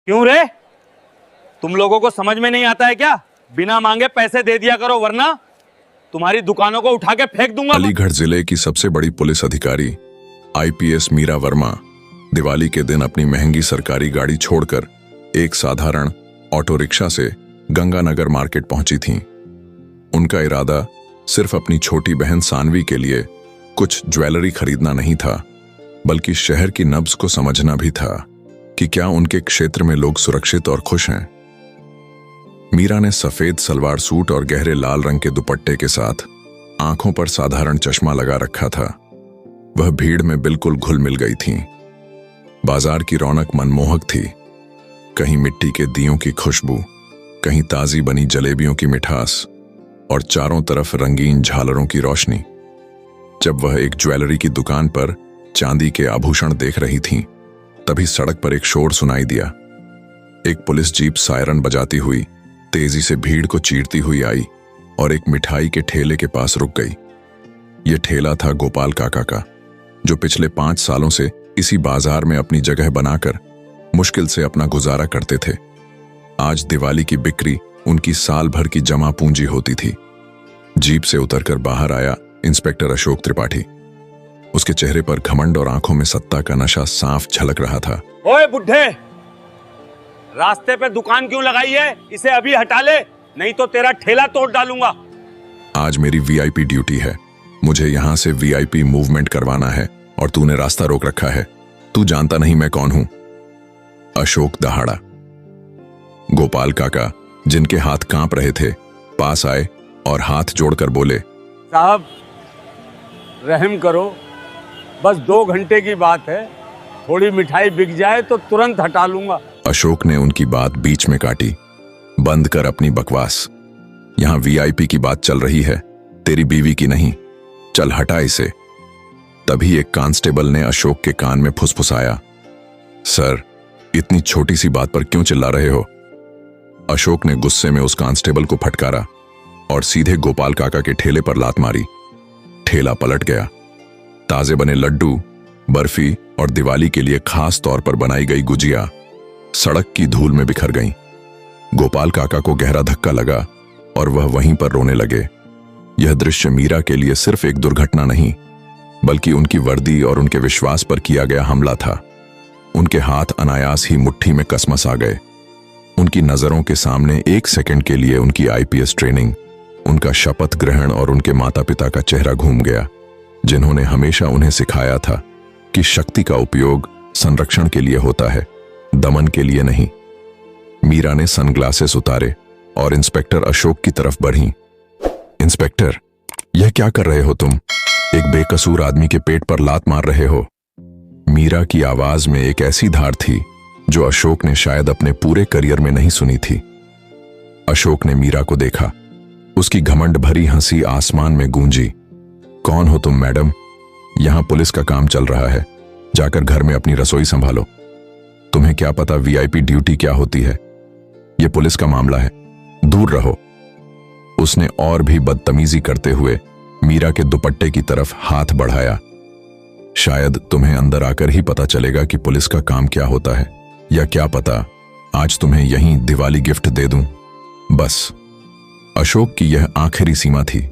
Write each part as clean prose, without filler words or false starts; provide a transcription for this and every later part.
क्यों रे? तुम लोगों को समझ में नहीं आता है क्या? बिना मांगे पैसे दे दिया करो वरना तुम्हारी दुकानों को उठा के फेंक दूंगा। अलीगढ़ जिले की सबसे बड़ी पुलिस अधिकारी आईपीएस मीरा वर्मा दिवाली के दिन अपनी महंगी सरकारी गाड़ी छोड़कर एक साधारण ऑटो रिक्शा से गंगानगर मार्केट पहुंची थीं। उनका इरादा सिर्फ अपनी छोटी बहन सानवी के लिए कुछ ज्वेलरी खरीदना नहीं था, बल्कि शहर की नब्ज को समझना भी था कि क्या उनके क्षेत्र में लोग सुरक्षित और खुश हैं। मीरा ने सफेद सलवार सूट और गहरे लाल रंग के दुपट्टे के साथ आंखों पर साधारण चश्मा लगा रखा था। वह भीड़ में बिल्कुल घुल मिल गई थीं। बाजार की रौनक मनमोहक थी। कहीं मिट्टी के दियों की खुशबू, कहीं ताजी बनी जलेबियों की मिठास और चारों तरफ रंगीन झालरों की रोशनी। जब वह एक ज्वेलरी की दुकान पर चांदी के आभूषण देख रही थीं, तभी सड़क पर एक शोर सुनाई दिया। एक पुलिस जीप सायरन बजाती हुई तेजी से भीड़ को चीरती हुई आई और एक मिठाई के ठेले के पास रुक गई। यह ठेला था गोपाल काका का, जो पिछले 5 सालों से इसी बाजार में अपनी जगह बनाकर मुश्किल से अपना गुजारा करते थे। आज दिवाली की बिक्री उनकी साल भर की जमा पूंजी होती थी। जीप से उतरकर बाहर आया इंस्पेक्टर अशोक त्रिपाठी। उसके चेहरे पर घमंड और आंखों में सत्ता का नशा साफ झलक रहा था। ओए बुड्ढे, रास्ते पे दुकान क्यों लगाई है? इसे अभी हटा ले, नहीं तो तेरा ठेला तोड़ डालूंगा। आज मेरी वीआईपी ड्यूटी है। मुझे यहां से वीआईपी मूवमेंट करवाना है और तूने रास्ता रोक रखा है। तू जानता नहीं मैं कौन हूं? अशोक दहाड़ा। गोपाल काका, जिनके हाथ कांप रहे थे, पास आए और हाथ जोड़कर बोले, साहब रहम करो, बस 2 घंटे की बात है, थोड़ी मिठाई बिक जाए तो तुरंत हटा लूंगा। अशोक ने उनकी बात बीच में काटी। बंद कर अपनी बकवास। यहां वीआईपी की बात चल रही है, तेरी बीवी की नहीं। चल हटा इसे। तभी एक कांस्टेबल ने अशोक के कान में फुसफुसाया, सर, इतनी छोटी सी बात पर क्यों चिल्ला रहे हो? अशोक ने गुस्से में उस कांस्टेबल को फटकारा और सीधे गोपाल काका के ठेले पर लात मारी। ठेला पलट गया। ताजे बने लड्डू, बर्फी और दिवाली के लिए खास तौर पर बनाई गई गुजिया सड़क की धूल में बिखर गईं। गोपाल काका को गहरा धक्का लगा और वह वहीं पर रोने लगे। यह दृश्य मीरा के लिए सिर्फ एक दुर्घटना नहीं, बल्कि उनकी वर्दी और उनके विश्वास पर किया गया हमला था। उनके हाथ अनायास ही मुट्ठी में कसमस आ गए। उनकी नजरों के सामने एक सेकंड के लिए उनकी आईपीएस ट्रेनिंग, उनका शपथ ग्रहण और उनके माता पिता का चेहरा घूम गया, जिन्होंने हमेशा उन्हें सिखाया था कि शक्ति का उपयोग संरक्षण के लिए होता है, दमन के लिए नहीं। मीरा ने सनग्लासेस उतारे और इंस्पेक्टर अशोक की तरफ बढ़ी। इंस्पेक्टर, यह क्या कर रहे हो तुम? एक बेकसूर आदमी के पेट पर लात मार रहे हो। मीरा की आवाज में एक ऐसी धार थी जो अशोक ने शायद अपने पूरे करियर में नहीं सुनी थी। अशोक ने मीरा को देखा। उसकी घमंड भरी हंसी आसमान में गूंजी। कौन हो तुम मैडम? यहां पुलिस का काम चल रहा है, जाकर घर में अपनी रसोई संभालो। तुम्हें क्या पता वीआईपी ड्यूटी क्या होती है? यह पुलिस का मामला है, दूर रहो। उसने और भी बदतमीजी करते हुए मीरा के दुपट्टे की तरफ हाथ बढ़ाया। शायद तुम्हें अंदर आकर ही पता चलेगा कि पुलिस का काम क्या होता है, या क्या पता आज तुम्हें यहीं दिवाली गिफ्ट दे दूं। बस। अशोक की यह आखिरी सीमा थी।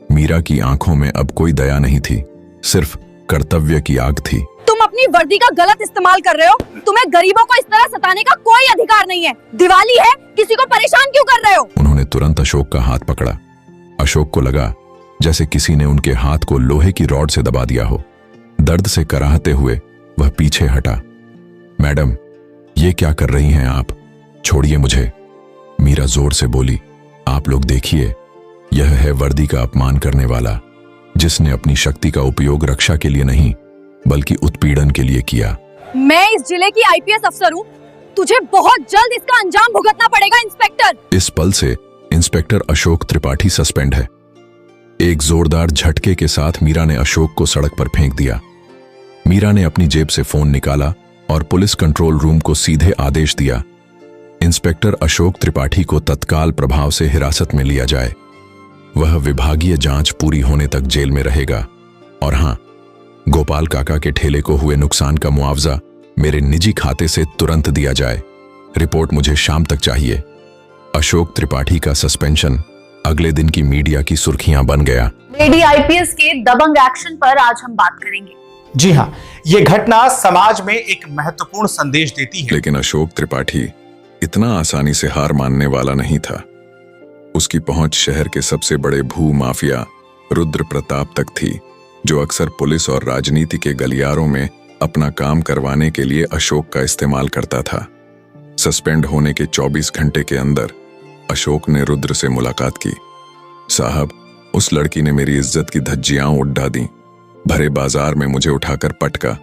मीरा की आंखों में अब कोई दया नहीं थी, सिर्फ कर्तव्य की आग थी। तुम अपनी वर्दी का गलत इस्तेमाल कर रहे हो। तुम्हें गरीबों को इस तरह सताने का कोई अधिकार नहीं है। दिवाली है, किसी को परेशान क्यों कर रहे हो? उन्होंने तुरंत अशोक का हाथ पकड़ा। अशोक को लगा जैसे किसी ने उनके हाथ को लोहे की रॉड से दबा दिया हो। दर्द से कराहते हुए वह पीछे हटा। मैडम, ये क्या कर रही हैं आप? छोड़िए मुझे। मीरा जोर से बोली, आप लोग देखिए, यह है वर्दी का अपमान करने वाला, जिसने अपनी शक्ति का उपयोग रक्षा के लिए नहीं बल्कि उत्पीड़न के लिए किया। मैं इस जिले की आईपीएस अफसर हूँ। तुझे बहुत जल्द इसका अंजाम भुगतना पड़ेगा इंस्पेक्टर। इस पल से इंस्पेक्टर अशोक त्रिपाठी सस्पेंड है। एक जोरदार झटके के साथ मीरा ने अशोक को सड़क पर फेंक दिया। मीरा ने अपनी जेब से फोन निकाला और पुलिस कंट्रोल रूम को सीधे आदेश दिया, इंस्पेक्टर अशोक त्रिपाठी को तत्काल प्रभाव से हिरासत में लिया जाए। वह विभागीय जांच पूरी होने तक जेल में रहेगा। और हां, गोपाल काका के ठेले को हुए नुकसान का मुआवजा मेरे निजी खाते से तुरंत दिया जाए। रिपोर्ट मुझे शाम तक चाहिए। अशोक त्रिपाठी का सस्पेंशन अगले दिन की मीडिया की सुर्खियां बन गया। लेडी आईपीएस के दबंग एक्शन पर आज हम बात करेंगे। जी हां, ये घटना समाज में एक महत्वपूर्ण संदेश देती है। लेकिन अशोक त्रिपाठी इतना आसानी से हार मानने वाला नहीं था। उसकी पहुंच शहर के सबसे बड़े भू माफिया रुद्र प्रताप तक थी, जो अक्सर पुलिस और राजनीति के गलियारों में अपना काम करवाने के लिए अशोक का इस्तेमाल करता था। सस्पेंड होने के 24 घंटे के अंदर अशोक ने रुद्र से मुलाकात की। साहब, उस लड़की ने मेरी इज्जत की धज्जियां उड़ा दी। भरे बाजार में मुझे उठाकर पटका।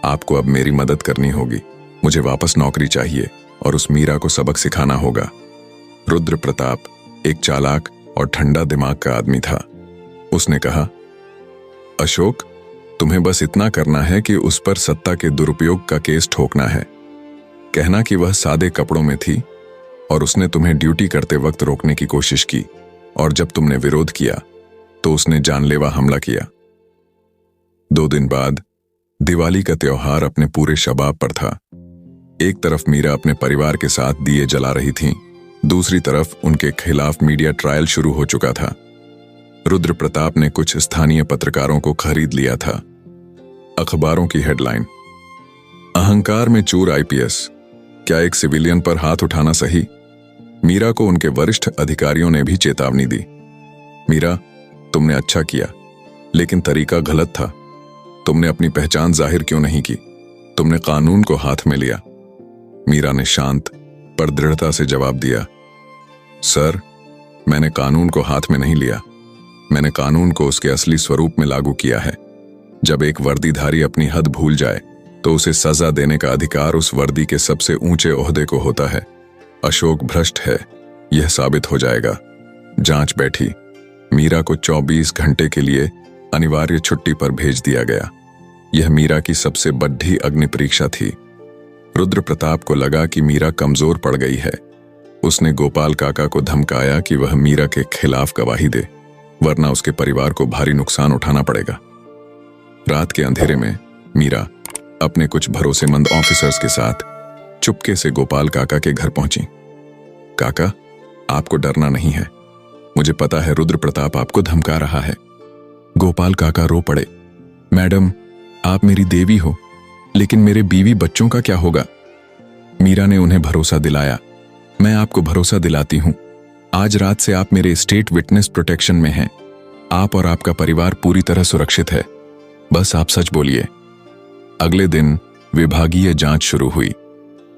आपको अब मेरी मदद करनी होगी। मुझे वापस नौकरी चाहिए और उस मीरा को सबक सिखाना होगा। रुद्र प्रताप एक चालाक और ठंडा दिमाग का आदमी था। उसने कहा, अशोक, तुम्हें बस इतना करना है कि उस पर सत्ता के दुरुपयोग का केस ठोकना है। कहना कि वह सादे कपड़ों में थी और उसने तुम्हें ड्यूटी करते वक्त रोकने की कोशिश की, और जब तुमने विरोध किया तो उसने जानलेवा हमला किया। 2 दिन बाद दिवाली का त्योहार अपने पूरे शबाब पर था। एक तरफ मीरा अपने परिवार के साथ दिए जला रही थीं, दूसरी तरफ उनके खिलाफ मीडिया ट्रायल शुरू हो चुका था। रुद्र प्रताप ने कुछ स्थानीय पत्रकारों को खरीद लिया था। अखबारों की हेडलाइन, अहंकार में चूर आईपीएस, क्या एक सिविलियन पर हाथ उठाना सही? मीरा को उनके वरिष्ठ अधिकारियों ने भी चेतावनी दी। मीरा, तुमने अच्छा किया, लेकिन तरीका गलत था। तुमने अपनी पहचान जाहिर क्यों नहीं की? तुमने कानून को हाथ में लिया। मीरा ने शांत पर दृढ़ता से जवाब दिया, सर, मैंने कानून को हाथ में नहीं लिया। मैंने कानून को उसके असली स्वरूप में लागू किया है। जब एक वर्दीधारी अपनी हद भूल जाए तो उसे सजा देने का अधिकार उस वर्दी के सबसे ऊंचे ओहदे को होता है। अशोक भ्रष्ट है, यह साबित हो जाएगा। जांच बैठी। मीरा को 24 घंटे के लिए अनिवार्य छुट्टी पर भेज दिया गया। यह मीरा की सबसे बड़ी अग्नि परीक्षा थी। रुद्र प्रताप को लगा कि मीरा कमजोर पड़ गई है। उसने गोपाल काका को धमकाया कि वह मीरा के खिलाफ गवाही दे, वरना उसके परिवार को भारी नुकसान उठाना पड़ेगा। रात के अंधेरे में मीरा अपने कुछ भरोसेमंद ऑफिसर्स के साथ चुपके से गोपाल काका के घर पहुंची। काका, आपको डरना नहीं है। मुझे पता है रुद्र प्रताप आपको धमका रहा है। गोपाल काका रो पड़े। मैडम, आप मेरी देवी हो, लेकिन मेरे बीवी बच्चों का क्या होगा? मीरा ने उन्हें भरोसा दिलाया। मैं आपको भरोसा दिलाती हूं, आज रात से आप मेरे स्टेट विटनेस प्रोटेक्शन में हैं। आप और आपका परिवार पूरी तरह सुरक्षित है। बस आप सच बोलिए। अगले दिन विभागीय जांच शुरू हुई।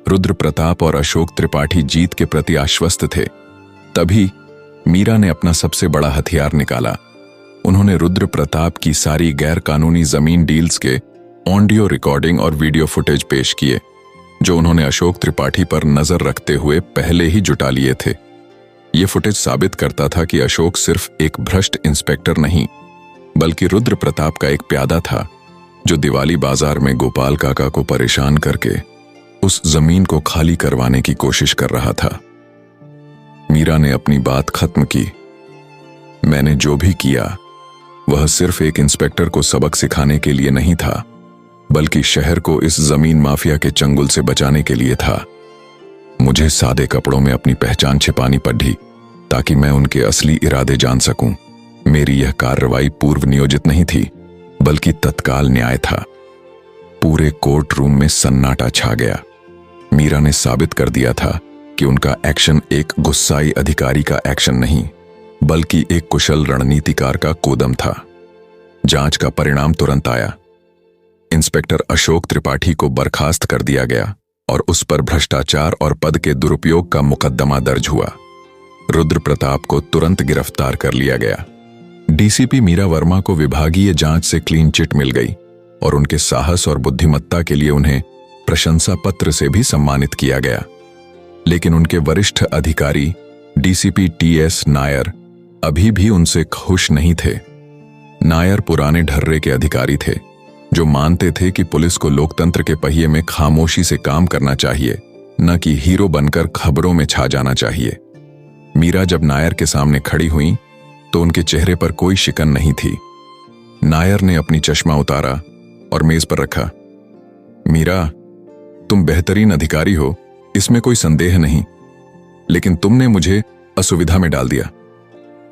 रुद्र प्रताप और अशोक त्रिपाठी जीत के प्रति आश्वस्त थे। तभी मीरा ने अपना सबसे बड़ा हथियार निकाला। उन्होंने रुद्र प्रताप की सारी गैर कानूनी जमीन डील्स के ऑडियो रिकॉर्डिंग और वीडियो फुटेज पेश किए, जो उन्होंने अशोक त्रिपाठी पर नजर रखते हुए पहले ही जुटा लिए थे। यह फुटेज साबित करता था कि अशोक सिर्फ एक भ्रष्ट इंस्पेक्टर नहीं, बल्कि रुद्र प्रताप का एक प्यादा था, जो दिवाली बाजार में गोपाल काका को परेशान करके उस जमीन को खाली करवाने की कोशिश कर रहा था। मीरा ने अपनी बात खत्म की। मैंने जो भी किया वह सिर्फ एक इंस्पेक्टर को सबक सिखाने के लिए नहीं था, बल्कि शहर को इस जमीन माफिया के चंगुल से बचाने के लिए था। मुझे सादे कपड़ों में अपनी पहचान छिपानी पड़ी ताकि मैं उनके असली इरादे जान सकूं। मेरी यह कार्रवाई पूर्व नियोजित नहीं थी, बल्कि तत्काल न्याय था। पूरे कोर्ट रूम में सन्नाटा छा गया। मीरा ने साबित कर दिया था कि उनका एक्शन एक गुस्साई अधिकारी का एक्शन नहीं, बल्कि एक कुशल रणनीतिकार का कूदम था। जांच का परिणाम तुरंत आया। इंस्पेक्टर अशोक त्रिपाठी को बर्खास्त कर दिया गया और उस पर भ्रष्टाचार और पद के दुरुपयोग का मुकदमा दर्ज हुआ। रुद्र प्रताप को तुरंत गिरफ्तार कर लिया गया। डीसीपी मीरा वर्मा को विभागीय जांच से क्लीन चिट मिल गई और उनके साहस और बुद्धिमत्ता के लिए उन्हें प्रशंसा पत्र से भी सम्मानित किया गया। लेकिन उनके वरिष्ठ अधिकारी डीसीपी टीएस नायर अभी भी उनसे खुश नहीं थे। नायर पुराने ढर्रे के अधिकारी थे, जो मानते थे कि पुलिस को लोकतंत्र के पहिए में खामोशी से काम करना चाहिए, न कि हीरो बनकर खबरों में छा जाना चाहिए। मीरा जब नायर के सामने खड़ी हुई तो उनके चेहरे पर कोई शिकन नहीं थी। नायर ने अपनी चश्मा उतारा और मेज पर रखा। मीरा, तुम बेहतरीन अधिकारी हो, इसमें कोई संदेह नहीं, लेकिन तुमने मुझे असुविधा में डाल दिया।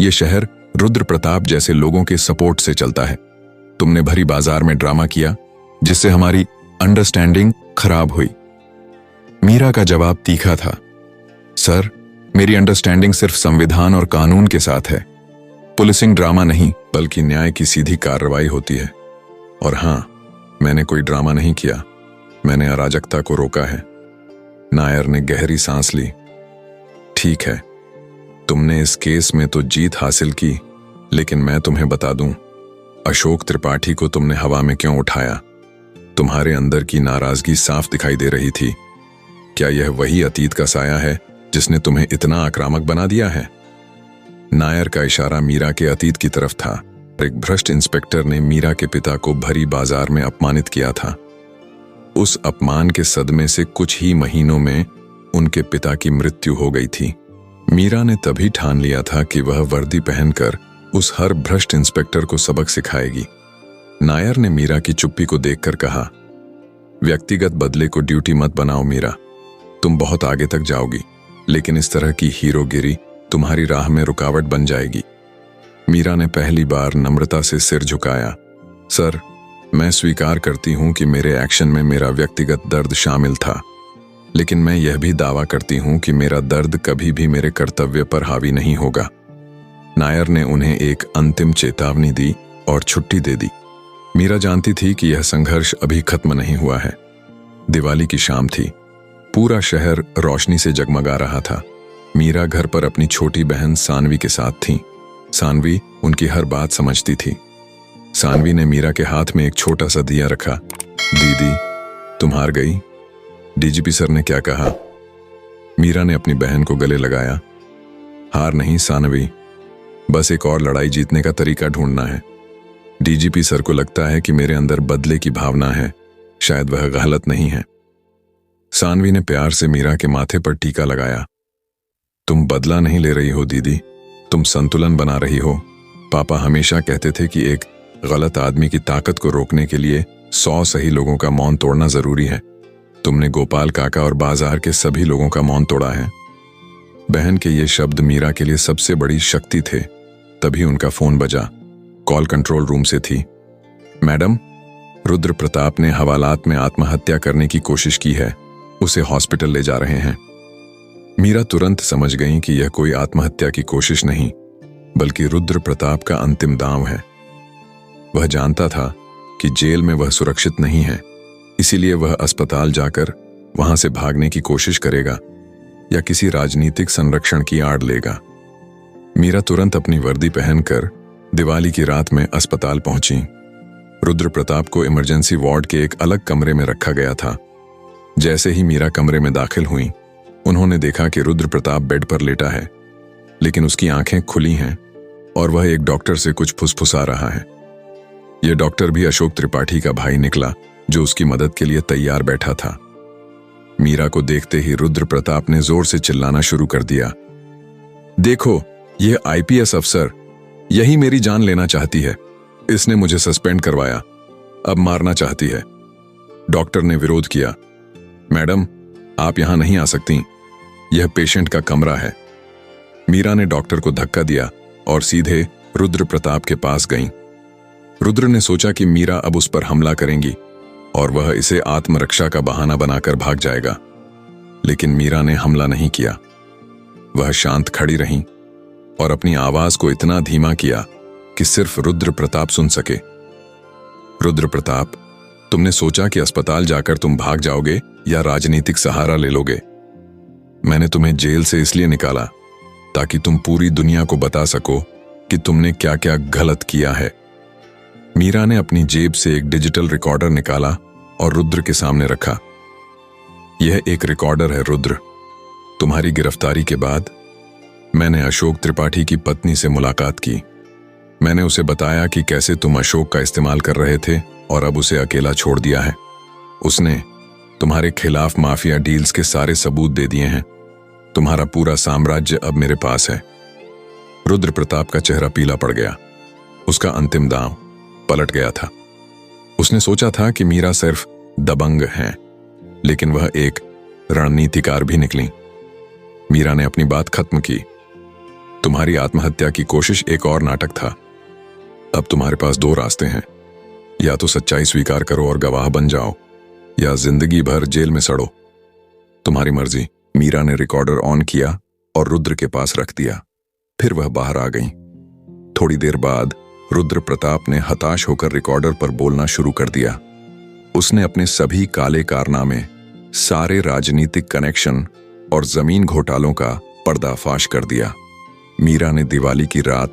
यह शहर रुद्र प्रताप जैसे लोगों के सपोर्ट से चलता है। तुमने भरी बाजार में ड्रामा किया, जिससे हमारी अंडरस्टैंडिंग खराब हुई। मीरा का जवाब तीखा था, सर, मेरी अंडरस्टैंडिंग सिर्फ संविधान और कानून के साथ है। पुलिसिंग ड्रामा नहीं, बल्कि न्याय की सीधी कार्रवाई होती है। और हां, मैंने कोई ड्रामा नहीं किया, मैंने अराजकता को रोका है। नायर ने गहरी सांस ली। ठीक है, तुमने इस केस में तो जीत हासिल की, लेकिन मैं तुम्हें बता दूं, अशोक त्रिपाठी को तुमने हवा में क्यों उठाया? तुम्हारे अंदर की नाराजगी साफ दिखाई दे रही थी। क्या यह वही अतीत का साया है जिसने तुम्हें इतना आक्रामक बना दिया है? नायर का इशारा मीरा के अतीत की तरफ था। एक भ्रष्ट इंस्पेक्टर ने मीरा के पिता को भरी बाजार में अपमानित किया था। उस अपमान के सदमे से कुछ ही महीनों में उनके पिता की मृत्यु हो गई थी। मीरा ने तभी ठान लिया था कि वह वर्दी पहनकर उस हर भ्रष्ट इंस्पेक्टर को सबक सिखाएगी। नायर ने मीरा की चुप्पी को देखकर कहा, व्यक्तिगत बदले को ड्यूटी मत बनाओ मीरा, तुम बहुत आगे तक जाओगी, लेकिन इस तरह की हीरोगिरी तुम्हारी राह में रुकावट बन जाएगी। मीरा ने पहली बार नम्रता से सिर झुकाया। सर, मैं स्वीकार करती हूं कि मेरे एक्शन में मेरा व्यक्तिगत दर्द शामिल था, लेकिन मैं यह भी दावा करती हूं कि मेरा दर्द कभी भी मेरे कर्तव्य पर हावी नहीं होगा। नायर ने उन्हें एक अंतिम चेतावनी दी और छुट्टी दे दी। मीरा जानती थी कि यह संघर्ष अभी खत्म नहीं हुआ है। दिवाली की शाम थी, पूरा शहर रोशनी से जगमगा रहा था। मीरा घर पर अपनी छोटी बहन सानवी के साथ थी। सानवी उनकी हर बात समझती थी। सानवी ने मीरा के हाथ में एक छोटा सा दिया रखा। दीदी, तुम हार गई। डीजीपी सर ने क्या कहा? मीरा ने अपनी बहन को गले लगाया। हार नहीं सानवी, बस एक और लड़ाई जीतने का तरीका ढूंढना है। डीजीपी सर को लगता है कि मेरे अंदर बदले की भावना है, शायद वह गलत नहीं है। सानवी ने प्यार से मीरा के माथे पर टीका लगाया। तुम बदला नहीं ले रही हो दीदी, तुम संतुलन बना रही हो। पापा हमेशा कहते थे कि एक गलत आदमी की ताकत को रोकने के लिए 100 सही लोगों का मौन तोड़ना जरूरी है। तुमने गोपाल काका और बाजार के सभी लोगों का मौन तोड़ा है। बहन के ये शब्द मीरा के लिए सबसे बड़ी शक्ति थे। तभी उनका फोन बजा। कॉल कंट्रोल रूम से थी। मैडम, रुद्र प्रताप ने हवालात में आत्महत्या करने की कोशिश की है, उसे हॉस्पिटल ले जा रहे हैं। मीरा तुरंत समझ गई कि यह कोई आत्महत्या की कोशिश नहीं, बल्कि रुद्र प्रताप का अंतिम दांव है। वह जानता था कि जेल में वह सुरक्षित नहीं है, इसीलिए वह अस्पताल जाकर वहां से भागने की कोशिश करेगा या किसी राजनीतिक संरक्षण की आड़ लेगा। मीरा तुरंत अपनी वर्दी पहनकर दिवाली की रात में अस्पताल पहुंची। रुद्र प्रताप को इमरजेंसी वार्ड के एक अलग कमरे में रखा गया था। जैसे ही मीरा कमरे में दाखिल हुई, उन्होंने देखा कि रुद्र प्रताप बेड पर लेटा है, लेकिन उसकी आंखें खुली हैं और वह एक डॉक्टर से कुछ फुसफुसा रहा है। यह डॉक्टर भी अशोक त्रिपाठी का भाई निकला, जो उसकी मदद के लिए तैयार बैठा था। मीरा को देखते ही रुद्र प्रताप ने जोर से चिल्लाना शुरू कर दिया। देखो, यह आईपीएस अफसर, यही मेरी जान लेना चाहती है। इसने मुझे सस्पेंड करवाया, अब मारना चाहती है। डॉक्टर ने विरोध किया। मैडम, आप यहां नहीं आ सकती, यह पेशेंट का कमरा है। मीरा ने डॉक्टर को धक्का दिया और सीधे रुद्र प्रताप के पास गईं। रुद्र ने सोचा कि मीरा अब उस पर हमला करेंगी और वह इसे आत्मरक्षा का बहाना बनाकर भाग जाएगा, लेकिन मीरा ने हमला नहीं किया। वह शांत खड़ी रहीं और अपनी आवाज को इतना धीमा किया कि सिर्फ रुद्र प्रताप सुन सके। रुद्र प्रताप, तुमने सोचा कि अस्पताल जाकर तुम भाग जाओगे या राजनीतिक सहारा ले लोगे? मैंने तुम्हें जेल से इसलिए निकाला ताकि तुम पूरी दुनिया को बता सको कि तुमने क्या क्या गलत किया है। मीरा ने अपनी जेब से एक डिजिटल रिकॉर्डर निकाला और रुद्र के सामने रखा। यह एक रिकॉर्डर है रुद्र। तुम्हारी गिरफ्तारी के बाद मैंने अशोक त्रिपाठी की पत्नी से मुलाकात की। मैंने उसे बताया कि कैसे तुम अशोक का इस्तेमाल कर रहे थे और अब उसे अकेला छोड़ दिया है। उसने तुम्हारे खिलाफ माफिया डील्स के सारे सबूत दे दिए हैं। तुम्हारा पूरा साम्राज्य अब मेरे पास है। रुद्र प्रताप का चेहरा पीला पड़ गया। उसका अंतिम दांव पलट गया था। उसने सोचा था कि मीरा सिर्फ दबंग हैं, लेकिन वह एक रणनीतिकार भी निकली। मीरा ने अपनी बात खत्म की। तुम्हारी आत्महत्या की कोशिश एक और नाटक था। अब तुम्हारे पास दो रास्ते हैं, या तो सच्चाई स्वीकार करो और गवाह बन जाओ, या जिंदगी भर जेल में सड़ो। तुम्हारी मर्जी। मीरा ने रिकॉर्डर ऑन किया और रुद्र के पास रख दिया। फिर वह बाहर आ गई। थोड़ी देर बाद रुद्र प्रताप ने हताश होकर रिकॉर्डर पर बोलना शुरू कर दिया। उसने अपने सभी काले कारनामे, सारे राजनीतिक कनेक्शन और जमीन घोटालों का पर्दाफाश कर दिया। मीरा ने दिवाली की रात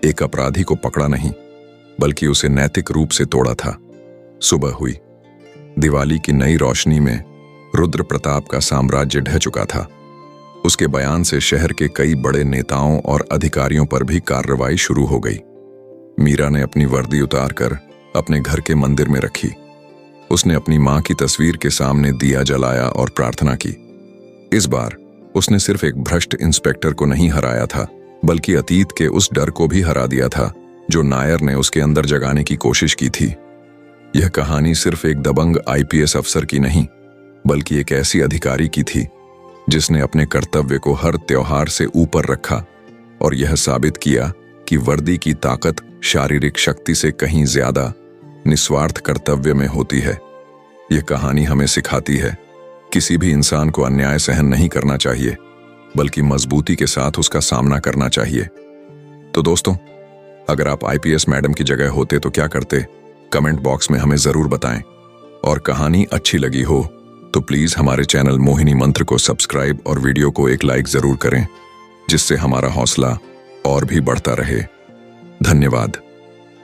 एक अपराधी को पकड़ा नहीं, बल्कि उसे नैतिक रूप से तोड़ा था। सुबह हुई। दिवाली की नई रोशनी में रुद्र प्रताप का साम्राज्य ढह चुका था। उसके बयान से शहर के कई बड़े नेताओं और अधिकारियों पर भी कार्रवाई शुरू हो गई। मीरा ने अपनी वर्दी उतारकर अपने घर के मंदिर में रखी। उसने अपनी मां की तस्वीर के सामने दिया जलाया और प्रार्थना की। इस बार उसने सिर्फ एक भ्रष्ट इंस्पेक्टर को नहीं हराया था, बल्कि अतीत के उस डर को भी हरा दिया था जो नायर ने उसके अंदर जगाने की कोशिश की थी। यह कहानी सिर्फ एक दबंग आईपीएस अफसर की नहीं, बल्कि एक ऐसी अधिकारी की थी जिसने अपने कर्तव्य को हर त्योहार से ऊपर रखा और यह साबित किया कि वर्दी की ताकत शारीरिक शक्ति से कहीं ज्यादा निस्वार्थ कर्तव्य में होती है। यह कहानी हमें सिखाती है किसी भी इंसान को अन्याय सहन नहीं करना चाहिए, बल्कि मजबूती के साथ उसका सामना करना चाहिए। तो दोस्तों, अगर आप आईपीएस मैडम की जगह होते तो क्या करते? कमेंट बॉक्स में हमें जरूर बताएं। और कहानी अच्छी लगी हो तो प्लीज हमारे चैनल मोहिनी मंत्र को सब्सक्राइब और वीडियो को एक लाइक जरूर करें, जिससे हमारा हौसला और भी बढ़ता रहे। धन्यवाद।